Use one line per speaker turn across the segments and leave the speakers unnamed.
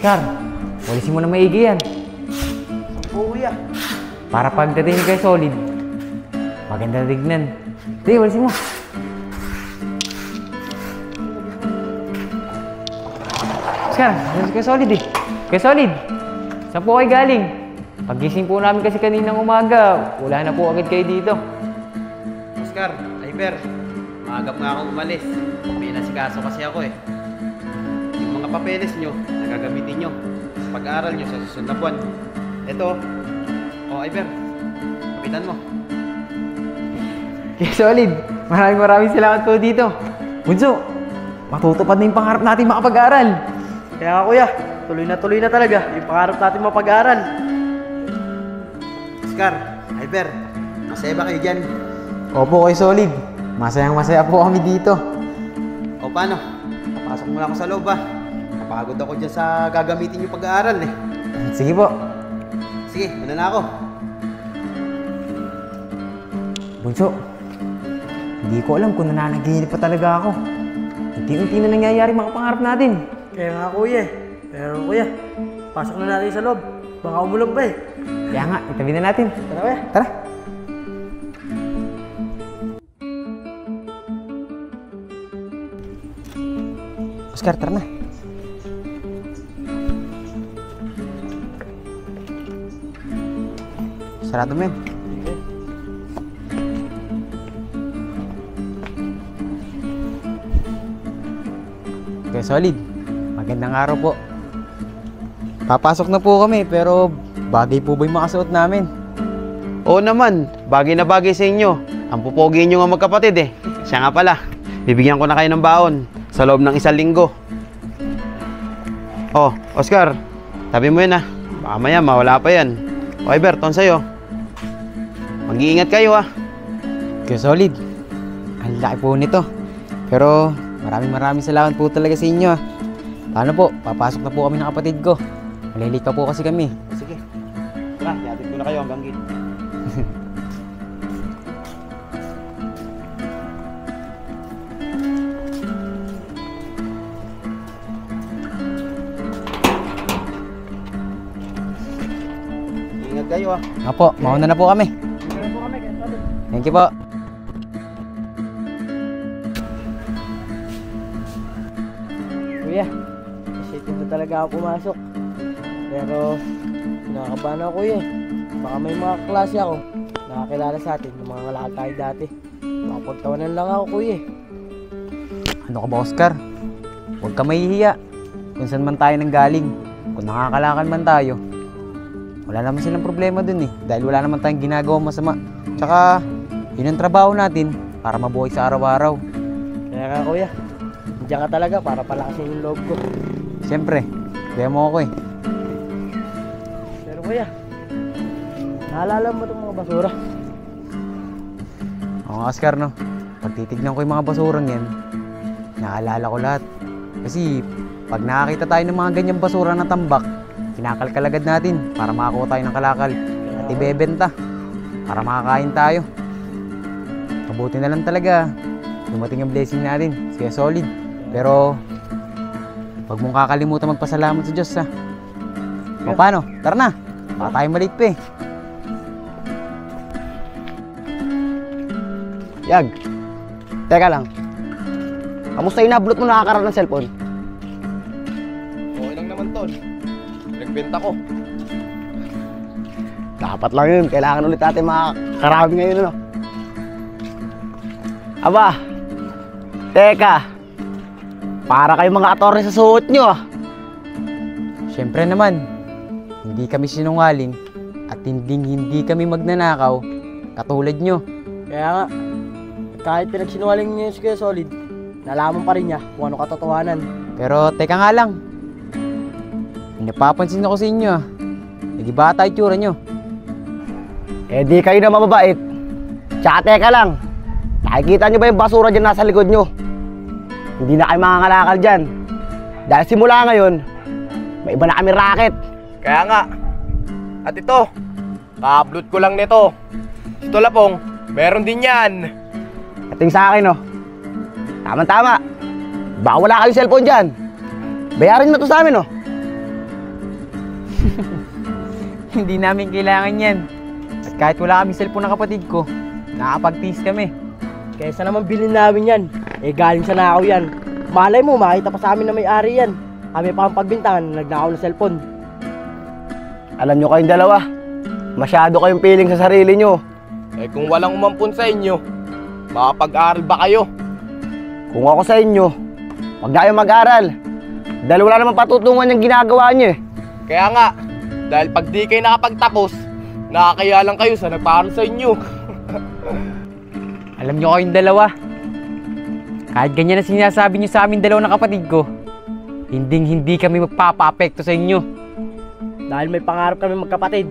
Oscar, walisin mo na maigi yan.
Oo, kuya.
Para pagdating kay Solid, maganda tignan. Hindi, walisin mo. Oscar, walisin kay Solid eh. Kay Solid, saan po kayo galing? Pagising po namin kasi kaninang umaga, wala na po agad kayo dito.
Oscar, Iber, maagap nga akong umalis. May nasikaso kasi ako eh. Yung mga papeles nyo, nagagamitin nyo. Sa pag-aaral nyo sa susunod na buwan. Ito, Iber, kapitan mo.
Kay Solid, maraming salamat po dito. Bunso, matutupad na yung pangarap natin makapag-aral.
Kaya nga kuya, tuloy na talaga yung pangarap natin mapag-aaral.
Oscar, Iber, masaya ba kayo dyan?
Opo, kay Solid. Masayang-masaya po kami dito.
O paano? Papasok muna ako sa loob ba? Napagod ako dyan sa gagamitin yung pag-aaral eh.
Sige po.
Sige, muna na ako.
Bunso, hindi ko alam kung nananaginip pa talaga ako. Unti-unti na nangyayari mga pangarap natin.
Kaya nga kuya eh. Pero kuya, pasok na natin sa loob. Baka umulog ba eh.
Kaya nga, itabi na natin.
Tara kuya.
Tara. Oscar, tara na. Sarado mo yan. Okay, Solid. Magandang araw po. Papasok na po kami, pero bagay po ba yung makasuot namin?
Oo naman, bagay na bagay sa inyo. Ang pupogi nyo nga magkapatid eh. Siya nga pala, bibigyan ko na kayo ng baon sa loob ng 1 linggo. Oh, Oscar, tabi mo yan ah. Baka maya mawala pa yan. O Iber, ton sa'yo. Mag-iingat kayo ah.
Okay, Solid. Ang laki po nito. Pero maraming salamat po talaga sa inyo. Paano po? Papasok na po kami ng kapatid ko. Malilate pa po kasi kami.
Sige. Tara, yatid ko na kayo hanggang gate. Ingat kayo ah.
Apo, mauna na po kami.
Tara po kami, kaya solid.
Thank you po.
Kuya, excited na talaga ako pumasok. Pero, nakakabahan ako kuya eh. Baka may mga klase ako nakakilala sa atin, yung mga ngalakad tayo dati. Makapagtawanan lang ako kuya eh.
Ano ka ba, Oscar? Huwag ka mahihiya. Kung saan man tayo nanggaling, kung nakakalakal man tayo, wala naman silang problema dun eh. Dahil wala naman tayong ginagawa masama. Tsaka, yun ang trabaho natin para mabuhay sa araw-araw.
Kaya nga kuya, nandiyan ka talaga para palakasin yung loob ko.
Siyempre, kaya mo ako eh.
Pero kuya, naalala mo itong mga basura?
Oo nga, Oscar, no? Pag titignan ko yung mga basurang yan, naalala ko lahat. Kasi, pag nakakita tayo ng mga ganyang basura na tambak, kinakalkal agad natin para makakuha tayo ng kalakal at ibebenta para makakain tayo. Mabuti na lang talaga dumating ang blessing natin, kaya Solid. Pero wag mong kakalimutan magpasalamat sa Diyos ha. O paano? Tara na, baka tayo maliit pa eh.
Yag, teka lang. Kamusta inablot mo nakakaraan ng cellphone?
Okay lang naman ton. Nagbenta ko.
Dapat lang yun. Kailangan ulit natin makakarami ngayon, ano? Aba, teka. Para kayong mga attorney sa suot nyo, ah.
Siyempre naman, hindi kami sinungaling at hindi kami magnanakaw katulad nyo.
Kaya nga, kahit pinagsinungaling niya si Kuya Solid, nalaman pa rin niya kung ano katotohanan.
Pero teka nga lang, napapansin ako sa inyo ah. Nagibata itsura nyo.
Eh di kayo na mababait. Tsaka teka lang. Nakikita nyo ba yung basura dyan nasa likod nyo? Hindi na kayo mangangalakal dyan. Dahil simula ngayon, may iba na kami racket.
Kaya nga. At ito, ka-upload ko lang nito. Ito Lapong, meron din yan.
Ating sa akin, oh. Tama-tama. Baka wala kayong cellphone dyan. Bayarin mo to sa amin, oh.
Hindi namin kailangan yan. At kahit wala kaming cellphone ng kapatid ko, nakakapag-tease kami.
Kaysa naman bilhin namin yan, eh galing sa nakaw yan. Malay mo, makita pa sa amin na may-ari yan. Kami pa ang pagbintangan na nagnakaw ng cellphone.
Alam nyo kayong dalawa, masyado kayong piling sa sarili nyo.
Eh kung walang umampun sa inyo, makapag-aral ba kayo?
Kung ako sa inyo, huwag na kayong mag-aral. Dahil wala naman patutungan yung ginagawa nyo eh.
Kaya nga, dahil pag di kayo nakapagtapos, nakakaya lang kayo sa nagpaaral sa inyo.
Alam nyo kayong dalawa, kahit ganyan na sinasabi nyo sa amin dalawa ng kapatid ko, hindi kami magpapa-apekto sa inyo.
Dahil may pangarap kami magkapatid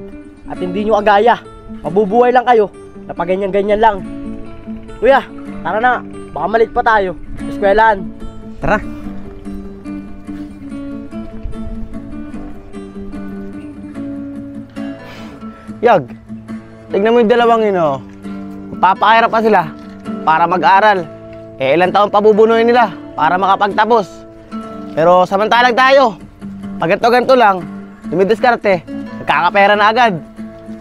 at hindi nyo agaya. Mabubuhay lang kayo na pag ganyan-ganyan lang. Kuya, tara na. Baka malit pa tayo sa eskwelahan.
Tara.
Yag, tignan mo yung dalawang yun oh. Papakahirap pa sila para mag-aral. Eh ilang taon pa bubunuhin nila para makapagtapos. Pero samantalang tayo, pag ganito lang, dumidiskarte, nagkakapera na agad.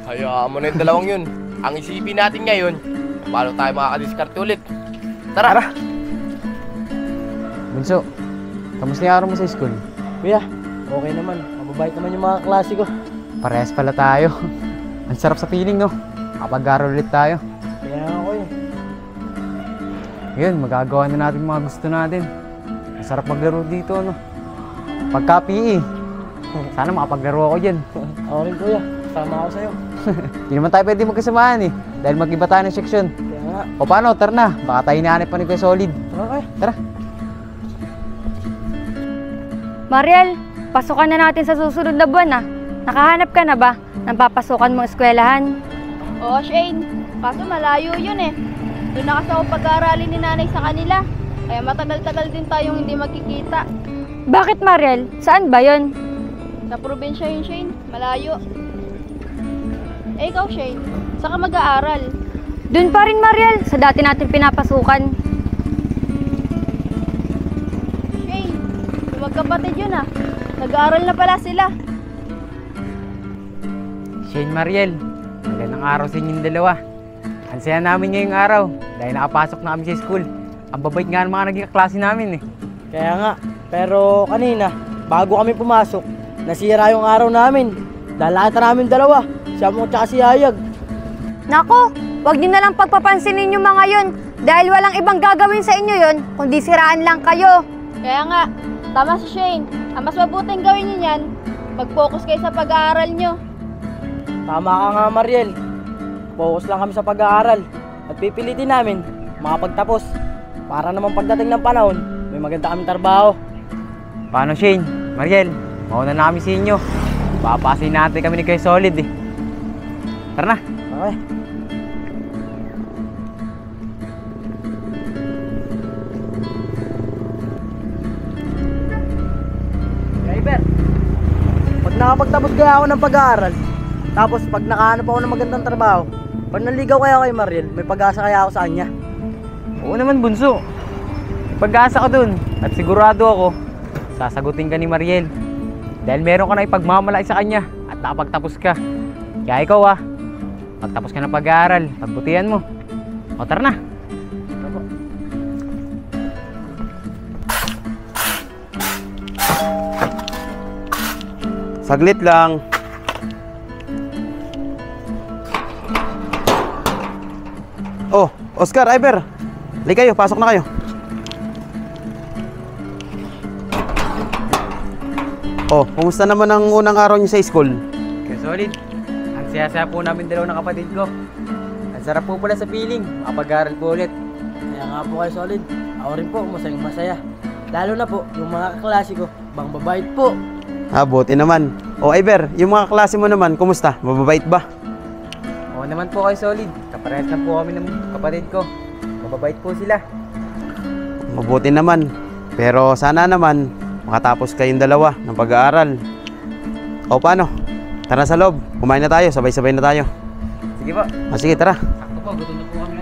Hayaan mo na yung dalawang yun. Ang isipin natin ngayon, paano tayo makakadiskarte ulit. Tara!
Bunso, kamusta yung araw mo sa school?
Kuya, okay naman. Mababait naman yung mga klase ko.
Parehas pala tayo. Ang sarap sa feeling, no? Kapag-aral ulit tayo.
Kaya ako eh.
Ngayon, magagawa na natin mga gusto natin. Ang sarap maglaro dito, no? Pagka PE, sana makapaglaro ako dyan.
Ako rin kuya, sama ako sa'yo.
Hindi naman tayo pwede magkasamahan eh. Dahil mag-iba tayo ng section.
Kaya nga.
O paano, tara na. Baka tayo hinahanap pa ni Kuya Solid.
Tara kaya.
Tara.
Mariel, pasukan na natin sa susunod na buwan ah. Nakahanap ka na ba ng papasukan mong eskwelahan?
Oo, Shane. Kaso malayo yun eh. Doon na kasi ako pag-aaralin ni nanay sa kanila. Kaya matagal-tagal din tayong hindi magkikita.
Bakit Mariel? Saan ba yon?
Sa probinsya yun, Shane. Malayo. Eh, ikaw, Shane. Saan ka mag-aaral?
Doon pa rin Mariel, sa dati natin pinapasukan.
Shane, yung magkapatid yun ah. Nag-aaral na pala sila.
Shane, Mariel, magandang araw sa inyong dalawa. Ang saya namin ngayong araw dahil nakapasok na kami sa school. Ang babait nga ng mga naging kaklase namin eh.
Kaya nga. Pero kanina, bago kami pumasok, nasira yung araw namin. Dahil lahat namin dalawa. Siya mo tsaka si Hayag.
Nako, wag niyo na lang pagpapansinin yung mga yon dahil walang ibang gagawin sa inyo yon kundi siraan lang kayo.
Kaya nga, tama si Shane. Ang mas mabuting gawin niyo yan, mag-focus kayo sa pag-aaral nyo.
Tama ka nga, Mariel. Focus lang kami sa pag-aaral. At pipilitin namin makapagtapos. Para naman pagdating ng panahon, may maganda kaming trabaho.
Paano Shane? Mariel, mauna na kami sa inyo. Papasin natin kami ni Kuya Solid eh. Tara na.
Okay. Driver, pag nakapagtapos kaya ako ng pag-aaral, tapos pag nakahanap ako ng magandang trabaho, pag naligaw kaya kay Mariel, may pag-asa kaya ako sa kanya.
Oo naman, Bunso. May pag-asa ka dun. At sigurado ako, sasagutin ka ni Mariel. Dahil meron ka na ipagmamalaki sa kanya at nakapagtapos ka. Kaya ikaw pagtapos ka ng pag-aaral, pagbutihan mo. O tara na.
Saglit lang. Oh, Oscar, Iber. Halika kayo, pasok na kayo. Oh, kumusta naman ang unang araw niyo sa school?
Kuya Solid, ang saya-saya po namin dalawa ng kapatid ko. Ang sarap po pala sa feeling, makapag-aaral po ulit.
Kaya nga po kayo solid. Ako rin po, masayang masaya. Lalo na po, yung mga kaklase ko, bang babait po.
Buti naman. Oh, Iber, yung mga klase mo naman, kumusta? Mababait ba?
Oo naman po Kuya Solid, kaparehas lang po kami ng kapatid ko. Mababait po sila.
Mabuti naman. Pero sana naman, makatapos kayong dalawa ng pag-aaral. O paano? Tara sa loob, kumain na tayo, sabay-sabay na tayo.
Sige po.
Sige, tara.
Sakto po, gutom na po kami